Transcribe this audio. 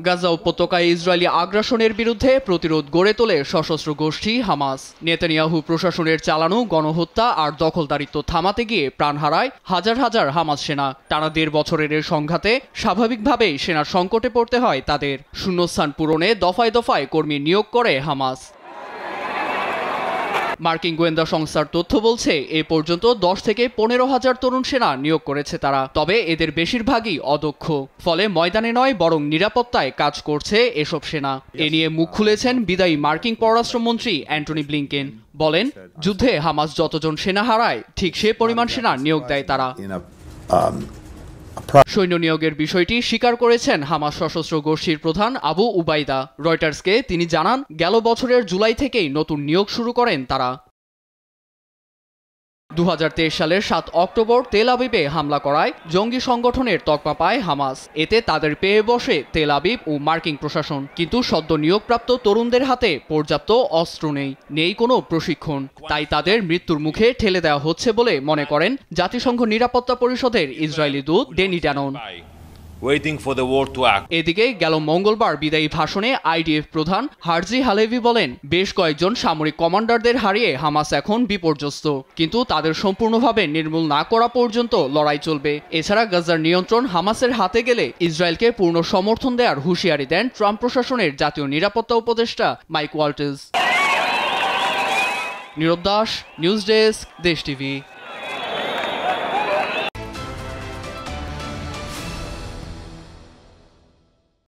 গাজা উপত্যকায় ইসরায়েলি আগ্রাসনের বিরুদ্ধে প্রতিরোধ গড়ে তোলে সশস্ত্র গোষ্ঠী হামাস। নেতানিয়াহু প্রশাসনের চালানো গণহত্যা আর দখলদারিত্ব থামাতে গিয়ে প্রাণ হারায় হাজার হাজার হামাস সেনা। টানা ১.৫ বছরের সংঘাতে স্বাভাবিকভাবেই সেনার সংকটে পড়তে হয় তাদের। শূন্যস্থান পূরণে দফায় দফায় কর্মী নিয়োগ করে হামাস। মার্কিন গোয়েন্দা সংস্থার তথ্য বলছে এ পর্যন্ত ১০ থেকে ১৫,০০০ তরুণ সেনা নিয়োগ করেছে তারা। তবে এদের বেশিরভাগই অদক্ষ, ফলে ময়দানে নয় বরং নিরাপত্তায় কাজ করছে এসব সেনা। এ নিয়ে মুখ খুলেছেন বিদায়ী মার্কিন পররাষ্ট্রমন্ত্রী অ্যান্টনি ব্লিংকেন। বলেন, যুদ্ধে হামাস যতজন সেনা হারায় ঠিক সে পরিমাণ সেনা নিয়োগ দেয় তারা। সৈন্য নিয়োগের বিষয়টি স্বীকার করেছেন হামাস সশস্ত্র গোষ্ঠীর প্রধান আবু উবাইদা। রয়টার্সকে তিনি জানান, গেল বছরের জুলাই থেকেই নতুন নিয়োগ শুরু করেন তারা। ২০২৩ সালের ৭ অক্টোবর তেল আবিবে হামলা করায় জঙ্গি সংগঠনের তকমা পায় হামাস। এতে তাদের পেয়ে বসে তেল আবিব ও মার্কিন প্রশাসন। কিন্তু সদ্য নিয়োগপ্রাপ্ত তরুণদের হাতে পর্যাপ্ত অস্ত্র নেই কোনো প্রশিক্ষণ। তাই তাদের মৃত্যুর মুখে ঠেলে দেওয়া হচ্ছে বলে মনে করেন জাতিসংঘ নিরাপত্তা পরিষদের ইসরায়েলি দূত ডেনি ড্যানন। এদিকে গেল মঙ্গলবার বিদায়ী ভাষণে আইডিএফ প্রধান হারজি হালেভি বলেন, বেশ কয়েকজন সামরিক কমান্ডারদের হারিয়ে হামাস এখন বিপর্যস্ত, কিন্তু তাদের সম্পূর্ণভাবে নির্মূল না করা পর্যন্ত লড়াই চলবে। এছাড়া গাজার নিয়ন্ত্রণ হামাসের হাতে গেলে ইসরায়েলকে পূর্ণ সমর্থন দেওয়ার হুঁশিয়ারি দেন ট্রাম্প প্রশাসনের জাতীয় নিরাপত্তা উপদেষ্টা মাইক ওয়াল্টেজ। নীরব দাস, নিউজ ডেস্ক, দেশ টিভি।